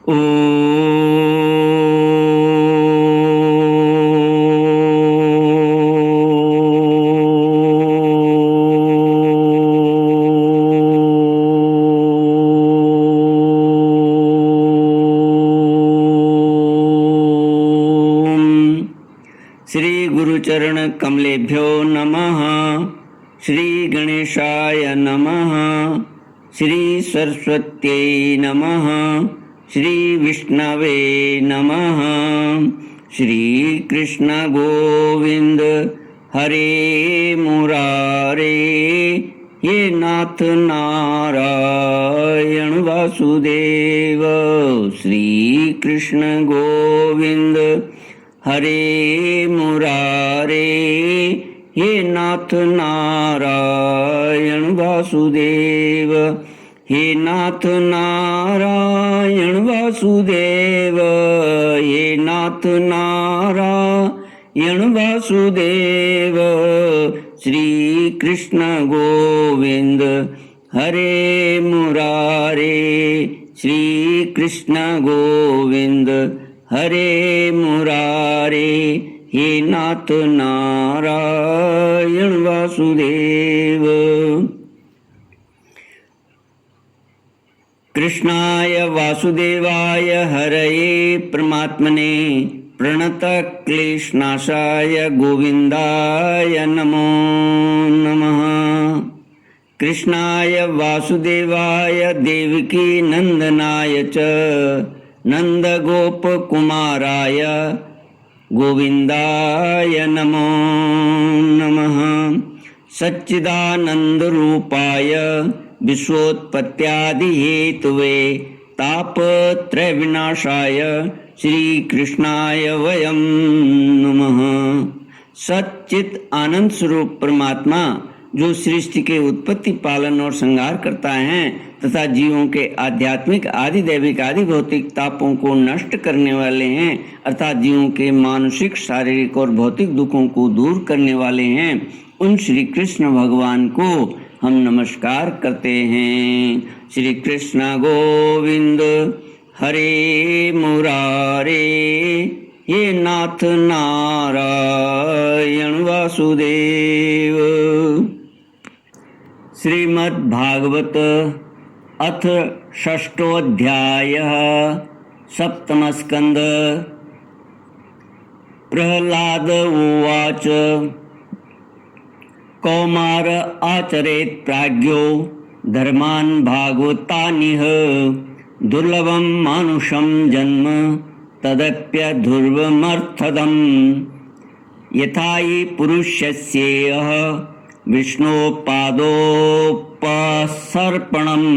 ओम। श्री गुरुचरण कमलेभ्यो नमः। श्री गणेशाय नमः। श्री सरस्वत्यै नमः। श्री विष्णवे नमः। श्री कृष्ण गोविंद हरे मुरारे, हे नाथ नारायण वासुदेव। श्री कृष्ण गोविंद हरे मुरारे, हे नाथ नारायण वासुदेव। हे नाथ नारायण वासुदेव, हे नाथ नारायण वासुदेव। श्री कृष्ण गोविंद हरे मुरारे, श्री कृष्ण गोविंद हरे मुरारे, हे नाथ नारायण वासुदेव। कृष्णाय वासुदेवाय हरये परमात्मने प्रणतक्लेशनाशाय गोविन्दाय नमो नमः। कृष्णाय वासुदेवाय देवकी नंदनाय च नंदगोपकुमाराय गोविन्दाय नमो नमः। सच्चिदानन्दरूपाय विश्वोत्पत्त्यादिहेतवे तापत्रयविनाशाय श्रीकृष्णाय वयं नमः। सच्चित आनंद स्वरूप परमात्मा जो सृष्टि के उत्पत्ति, पालन और संहार करता है तथा जीवों के आध्यात्मिक, आदि दैविक, आदि भौतिक तापों को नष्ट करने वाले हैं, अर्थात जीवों के मानसिक, शारीरिक और भौतिक दुखों को दूर करने वाले हैं, उन श्री कृष्ण भगवान को हम नमस्कार करते हैं। श्री कृष्ण गोविंद हरे मुरारे, हे नाथ नारायण वासुदेव। श्रीमद्भागवत अथ षष्ठोऽध्यायः सप्तमस्कन्ध। प्रह्लाद उवाच कौमार आचरेत् प्राज्ञो धर्मान् भागवतानिह दुर्लभं मानुषं जन्म तदप्यधुर्वमर्थदम्। यथा हि पुरुषस्येह विष्णोपादोपसर्पणम्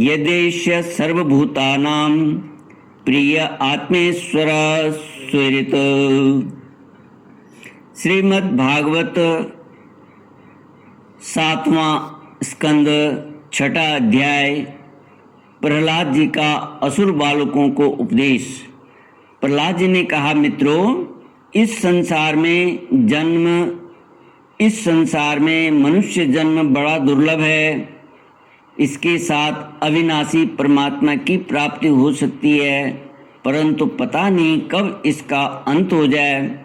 यदेष्य सर्वभूतानां प्रिय आत्मेश्वर स्वीरित। श्रीमद्भागवत 7वां स्कंद, छठा अध्याय। प्रहलाद जी का असुर बालकों को उपदेश। प्रहलाद जी ने कहा, मित्रों, इस संसार में मनुष्य जन्म बड़ा दुर्लभ है। इसके साथ अविनाशी परमात्मा की प्राप्ति हो सकती है, परंतु पता नहीं कब इसका अंत हो जाए।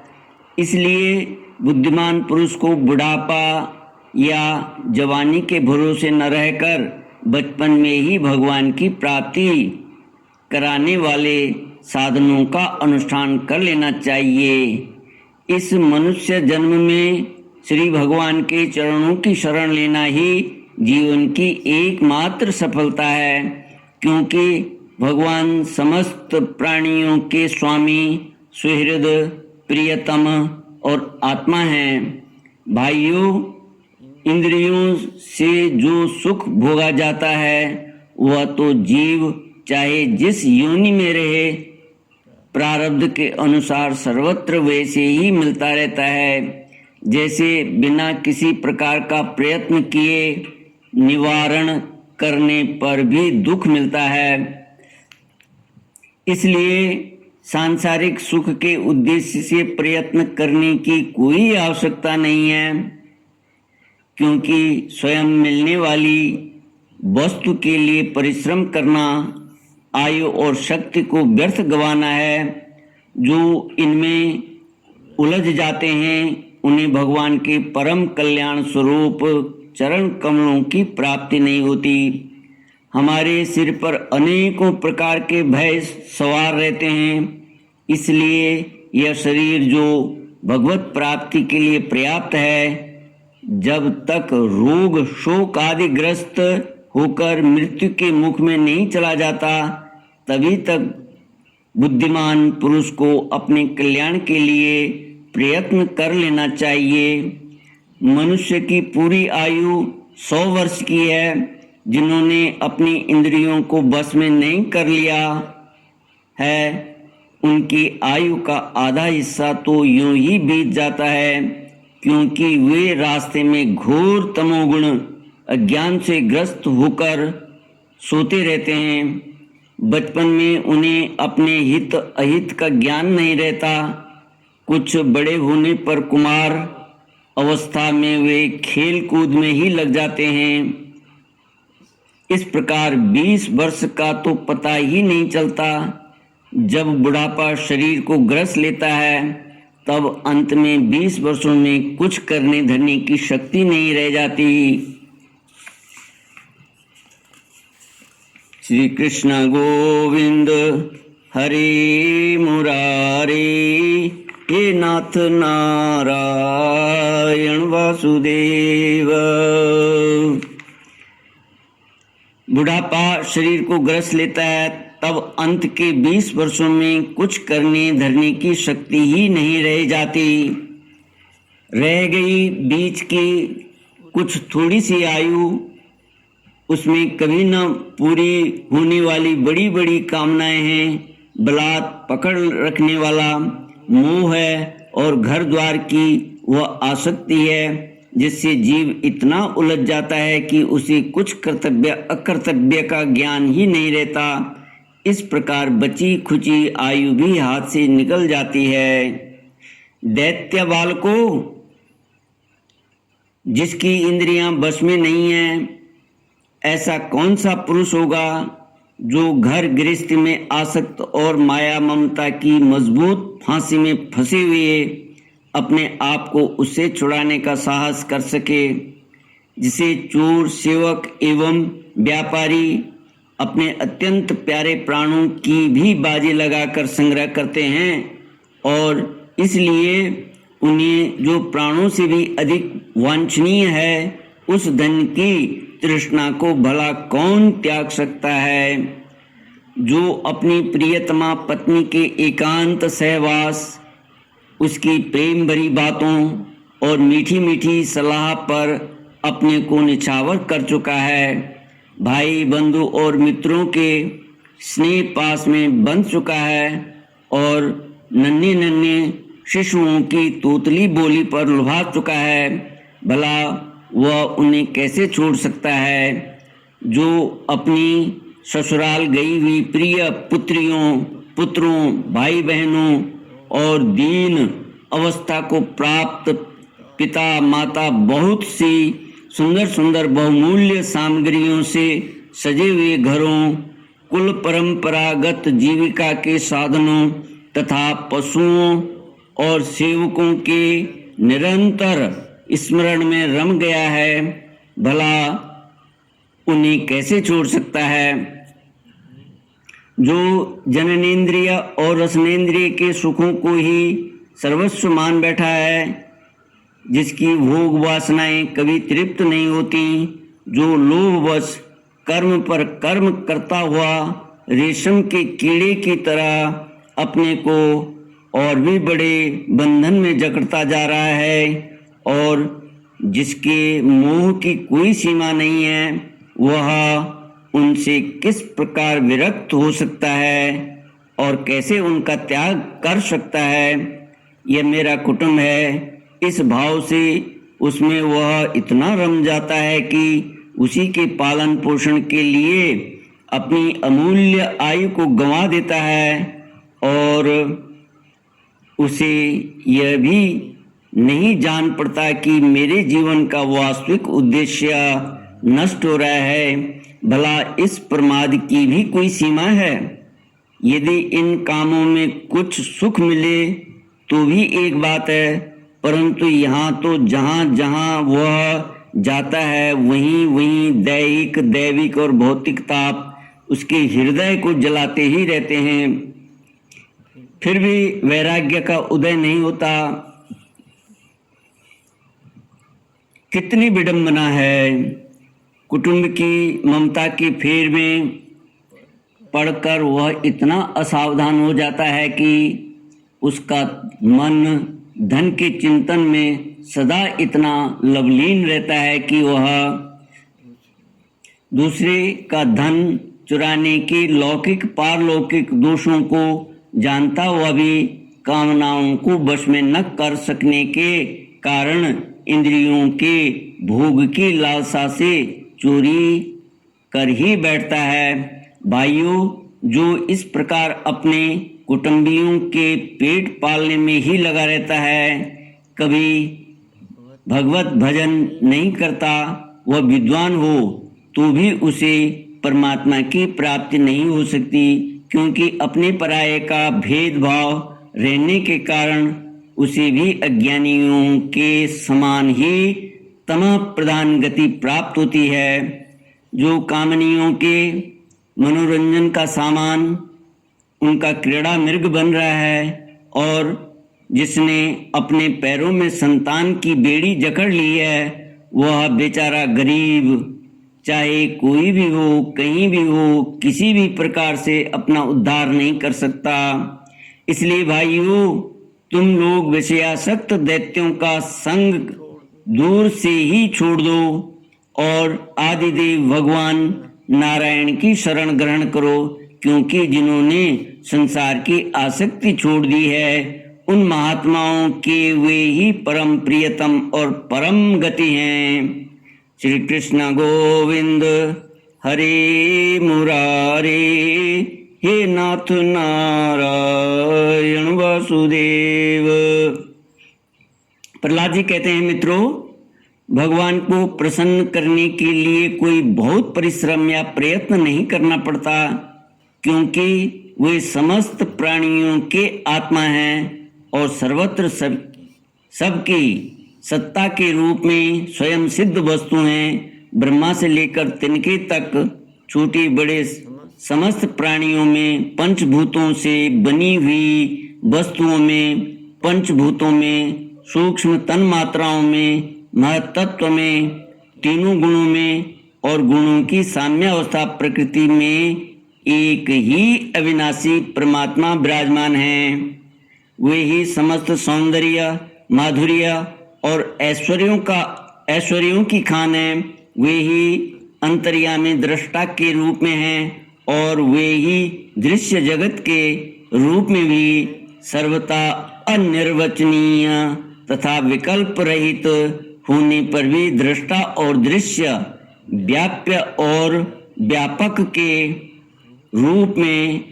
इसलिए बुद्धिमान पुरुष को बुढ़ापा या जवानी के भरोसे न रहकर बचपन में ही भगवान की प्राप्ति कराने वाले साधनों का अनुष्ठान कर लेना चाहिए। इस मनुष्य जन्म में श्री भगवान के चरणों की शरण लेना ही जीवन की एकमात्र सफलता है, क्योंकि भगवान समस्त प्राणियों के स्वामी, सुहृद, प्रियतम और आत्मा हैं। भाइयों, इंद्रियों से जो सुख भोगा जाता है वह तो जीव चाहे जिस योनि में रहे, प्रारब्ध के अनुसार सर्वत्र वैसे ही मिलता रहता है, जैसे बिना किसी प्रकार का प्रयत्न किए निवारण करने पर भी दुख मिलता है। इसलिए सांसारिक सुख के उद्देश्य से प्रयत्न करने की कोई आवश्यकता नहीं है, क्योंकि स्वयं मिलने वाली वस्तु के लिए परिश्रम करना आयु और शक्ति को व्यर्थ गंवाना है। जो इनमें उलझ जाते हैं उन्हें भगवान के परम कल्याण स्वरूप चरण कमलों की प्राप्ति नहीं होती। हमारे सिर पर अनेकों प्रकार के भय सवार रहते हैं, इसलिए यह शरीर जो भगवत प्राप्ति के लिए पर्याप्त है, जब तक रोग शोक आदि ग्रस्त होकर मृत्यु के मुख में नहीं चला जाता, तभी तक बुद्धिमान पुरुष को अपने कल्याण के लिए प्रयत्न कर लेना चाहिए। मनुष्य की पूरी आयु 100 वर्ष की है। जिन्होंने अपनी इंद्रियों को बस में नहीं कर लिया है, उनकी आयु का आधा हिस्सा तो यूं ही बीत जाता है, क्योंकि वे रास्ते में घोर तमोगुण अज्ञान से ग्रस्त होकर सोते रहते हैं। बचपन में उन्हें अपने हित अहित का ज्ञान नहीं रहता। कुछ बड़े होने पर कुमार अवस्था में वे खेल कूद में ही लग जाते हैं। इस प्रकार 20 वर्ष का तो पता ही नहीं चलता। जब बुढ़ापा शरीर को ग्रस लेता है, तब अंत में 20 वर्षों में कुछ करने धरने की शक्ति नहीं रह जाती। श्री कृष्ण गोविंद हरे मुरारे, हे नाथ नारायण वासुदेव। बुढ़ापा शरीर को ग्रस लेता है, तब अंत के 20 वर्षों में कुछ करने धरने की शक्ति ही नहीं रह जाती। रह गई बीच की कुछ थोड़ी सी आयु, उसमें कभी न पूरी होने वाली बड़ी बड़ी कामनाएं हैं, बलात् पकड़ रखने वाला मोह है और घर द्वार की वह आसक्ति है, जिससे जीव इतना उलझ जाता है कि उसे कुछ कर्तव्य अकर्तव्य का ज्ञान ही नहीं रहता। इस प्रकार बची खुची आयु भी हाथ से निकल जाती है। दैत्य बालकों, जिसकी इंद्रियां बस में नहीं है, ऐसा कौन सा पुरुष होगा जो घर गृहस्थी में आसक्त और माया ममता की मजबूत फांसी में फंसे हुए अपने आप को उससे छुड़ाने का साहस कर सके, जिसे चोर सेवक एवं व्यापारी अपने अत्यंत प्यारे प्राणों की भी बाजी लगाकर संग्रह करते हैं, और इसलिए उन्हें जो प्राणों से भी अधिक वांछनीय है, उस धन की तृष्णा को भला कौन त्याग सकता है। जो अपनी प्रियतमा पत्नी के एकांत सहवास, उसकी प्रेम भरी बातों और मीठी मीठी सलाह पर अपने को निछावर कर चुका है, भाई बंधु और मित्रों के स्नेह पास में बंध चुका है, और नन्हे नन्हे शिशुओं की तोतली बोली पर लुभा चुका है, भला वह उन्हें कैसे छोड़ सकता है। जो अपनी ससुराल गई हुई प्रिय पुत्रियों पुत्रों भाई बहनों और दीन अवस्था को प्राप्त पिता माता बहुत सी सुंदर सुंदर बहुमूल्य सामग्रियों से सजे हुए घरों, कुल परंपरागत जीविका के साधनों तथा पशुओं और सेवकों के निरंतर स्मरण में रम गया है, भला उन्हें कैसे छोड़ सकता है। जो जननेंद्रिय और रसनेंद्रिय के सुखों को ही सर्वस्व मान बैठा है, जिसकी भोग वासनाएं कभी तृप्त नहीं होती, जो लोभवश कर्म पर कर्म करता हुआ रेशम के कीड़े की तरह अपने को और भी बड़े बंधन में जकड़ता जा रहा है, और जिसके मोह की कोई सीमा नहीं है, वह उनसे किस प्रकार विरक्त हो सकता है और कैसे उनका त्याग कर सकता है। यह मेरा कुटुंब है, इस भाव से उसमें वह इतना रम जाता है कि उसी के पालन पोषण के लिए अपनी अमूल्य आयु को गंवा देता है, और उसे यह भी नहीं जान पड़ता कि मेरे जीवन का वास्तविक उद्देश्य नष्ट हो रहा है। भला इस प्रमाद की भी कोई सीमा है? यदि इन कामों में कुछ सुख मिले तो भी एक बात है, परंतु यहाँ तो जहाँ जहाँ वह जाता है वहीं वहीं दैहिक, दैविक और भौतिक ताप उसके हृदय को जलाते ही रहते हैं, फिर भी वैराग्य का उदय नहीं होता। कितनी विडंबना है। कुटुंब की ममता की फेर में पढ़कर वह इतना असावधान हो जाता है कि उसका मन धन के चिंतन में सदा इतना लवलीन रहता है कि वह दूसरे का धन चुराने के लौकिक पारलौकिक दोषों को जानता हुआ भी कामनाओं को वश में न कर सकने के कारण इंद्रियों के भोग की लालसा से चोरी कर ही बैठता है। भाइयों, जो इस प्रकार अपने कुटुंबियों के पेट पालने में ही लगा रहता है, कभी भगवत भजन नहीं करता, वह विद्वान हो तो भी उसे परमात्मा की प्राप्ति नहीं हो सकती, क्योंकि अपने पराये का भेदभाव रहने के कारण उसे भी अज्ञानियों के समान ही तमः प्रधान गति प्राप्त होती है। जो कामनियों के मनोरंजन का सामान उनका क्रीड़ा मृग बन रहा है और जिसने अपने पैरों में संतान की बेड़ी जकड़ ली है, वह बेचारा गरीब, चाहे कोई भी हो, कहीं भी हो, किसी भी प्रकार से अपना उद्धार नहीं कर सकता। इसलिए भाइयों, तुम लोग विषयासक्त दैत्यों का संग दूर से ही छोड़ दो और आदिदेव भगवान नारायण की शरण ग्रहण करो, क्योंकि जिन्होंने संसार की आसक्ति छोड़ दी है उन महात्माओं के वे ही परम प्रियतम और परम गति हैं। श्री कृष्ण गोविंद हरे मुरारे, हे नाथ नारायण वासुदेव। प्रहलाद जी कहते हैं, मित्रों, भगवान को प्रसन्न करने के लिए कोई बहुत परिश्रम या प्रयत्न नहीं करना पड़ता, क्योंकि वे समस्त प्राणियों के आत्मा हैं और सर्वत्र सबकी सत्ता के रूप में स्वयं सिद्ध वस्तु हैं। ब्रह्मा से लेकर तिनके तक छोटे बड़े समस्त प्राणियों में, पंचभूतों से बनी हुई वस्तुओं में, पंचभूतों में, सूक्ष्म तन मात्राओं में, महत्त्व में, तीनों गुणों में और गुणों की साम्यावस्था प्रकृति में एक ही अविनाशी परमात्मा विराजमान हैं। वे ही समस्त सौंदर्य, माधुर्य और ऐश्वर्यों की खान है। वे ही अंतर्यामी दृष्टा के रूप में हैं और वे ही दृश्य जगत के रूप में भी सर्वथा अनिर्वचनीय तथा विकल्प रहित होने पर भी दृष्टा और दृश्य, व्याप्य और व्यापक के रूप में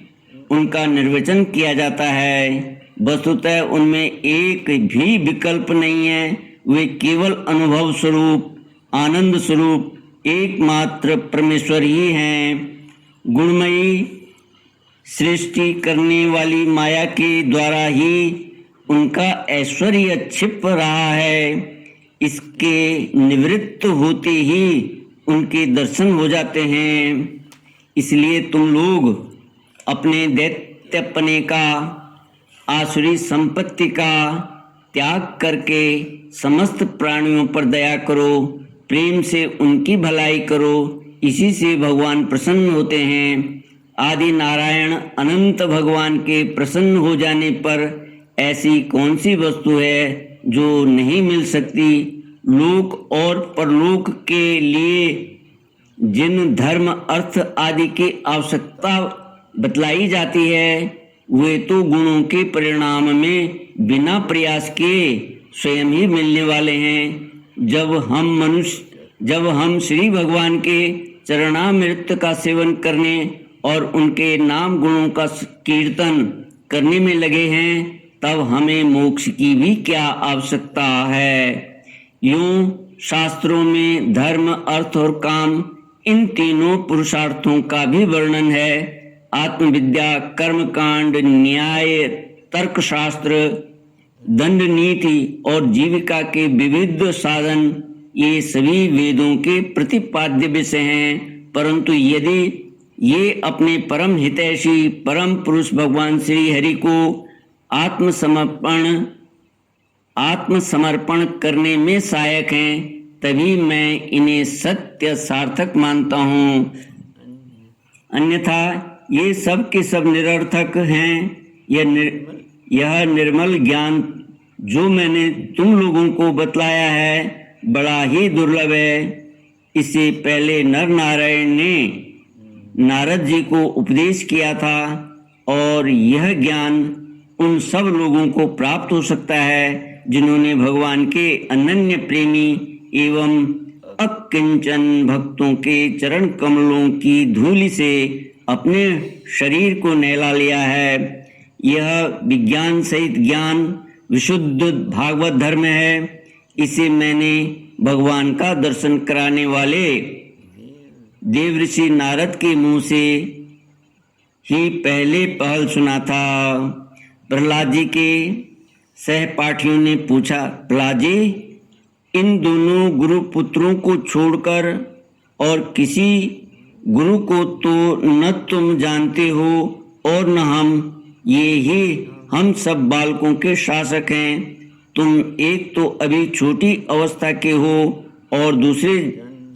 उनका निर्वचन किया जाता है। वस्तुतः उनमें एक भी विकल्प नहीं है। वे केवल अनुभव स्वरूप, आनंद स्वरूप, एकमात्र परमेश्वर ही हैं। गुणमयी सृष्टि करने वाली माया के द्वारा ही उनका ऐश्वर्य छिप रहा है। इसके निवृत्त होते ही उनके दर्शन हो जाते हैं। इसलिए तुम लोग अपने दैत्यपने का, आसुरी संपत्ति का त्याग करके समस्त प्राणियों पर दया करो, प्रेम से उनकी भलाई करो। इसी से भगवान प्रसन्न होते हैं। आदि नारायण अनंत भगवान के प्रसन्न हो जाने पर ऐसी कौन सी वस्तु है जो नहीं मिल सकती। लोक और परलोक के लिए जिन धर्म, अर्थ आदि की आवश्यकता बतलाई जाती है, वे तो गुणों के परिणाम में बिना प्रयास के स्वयं ही मिलने वाले हैं। जब हम श्री भगवान के चरणामृत का सेवन करने और उनके नाम गुणों का कीर्तन करने में लगे हैं, तब हमें मोक्ष की भी क्या आवश्यकता है। यूं शास्त्रों में धर्म, अर्थ और काम इन तीनों पुरुषार्थों का भी वर्णन है। आत्मविद्या, कर्मकांड, न्याय, तर्कशास्त्र, दंड नीति और जीविका के विविध साधन, ये सभी वेदों के प्रतिपाद्य विषय हैं। परंतु यदि ये अपने परम हितैषी परम पुरुष भगवान श्री हरि को आत्मसमर्पण करने में सहायक हैं, तभी मैं इन्हें सत्य सार्थक मानता हूँ। अन्यथा ये सब के सब निरर्थक हैं। यह निर्मल ज्ञान जो मैंने तुम लोगों को बतलाया है बड़ा ही दुर्लभ है। इससे पहले नर नारायण ने नारद जी को उपदेश किया था और यह ज्ञान उन सब लोगों को प्राप्त हो सकता है जिन्होंने भगवान के अनन्य प्रेमी एवं अकिंचन भक्तों के चरण कमलों की धूलि से अपने शरीर को नहला लिया है। यह विज्ञान सहित ज्ञान विशुद्ध भागवत धर्म है। इसे मैंने भगवान का दर्शन कराने वाले देवऋषि नारद के मुंह से ही पहले पहल सुना था। प्रहलाद जी के सहपाठियों ने पूछा, प्रहलाद जी, इन दोनों गुरु पुत्रों को छोड़कर और किसी गुरु को तो न तुम जानते हो और न हम, ये ही हम सब बालकों के शासक हैं। तुम एक तो अभी छोटी अवस्था के हो और दूसरे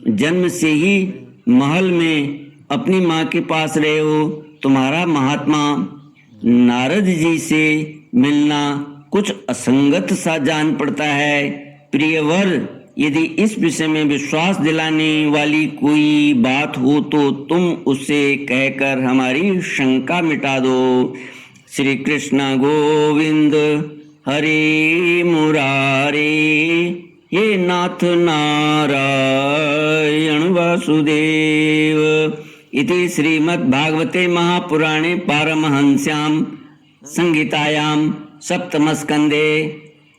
जन्म से ही महल में अपनी माँ के पास रहे हो। तुम्हारा महात्मा नारद जी से मिलना कुछ असंगत सा जान पड़ता है। प्रियवर, यदि इस विषय में विश्वास दिलाने वाली कोई बात हो तो तुम उससे कहकर हमारी शंका मिटा दो। श्री कृष्ण गोविंद हरे मुरारे, हे नाथ नारायण वासुदेव। इति श्रीमद्भागवते महापुराणे पारमहंस्यां संहितायां सप्तमस्कन्धे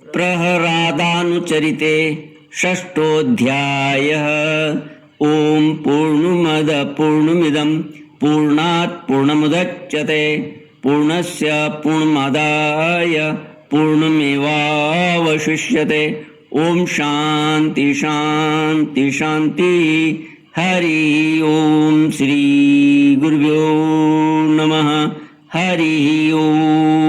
प्रहलादानुचरिते षष्ठोऽध्यायः। ओम पूर्णमद पूर्णमिदं पूर्णात् पूर्णमुदच्यते पूर्णस्य पूर्णमादाय पूर्णमेवावशिष्यते। ओम शांति शांति शांति। हरि ओम। श्री गुरुभ्यो नमः। हरि ओम।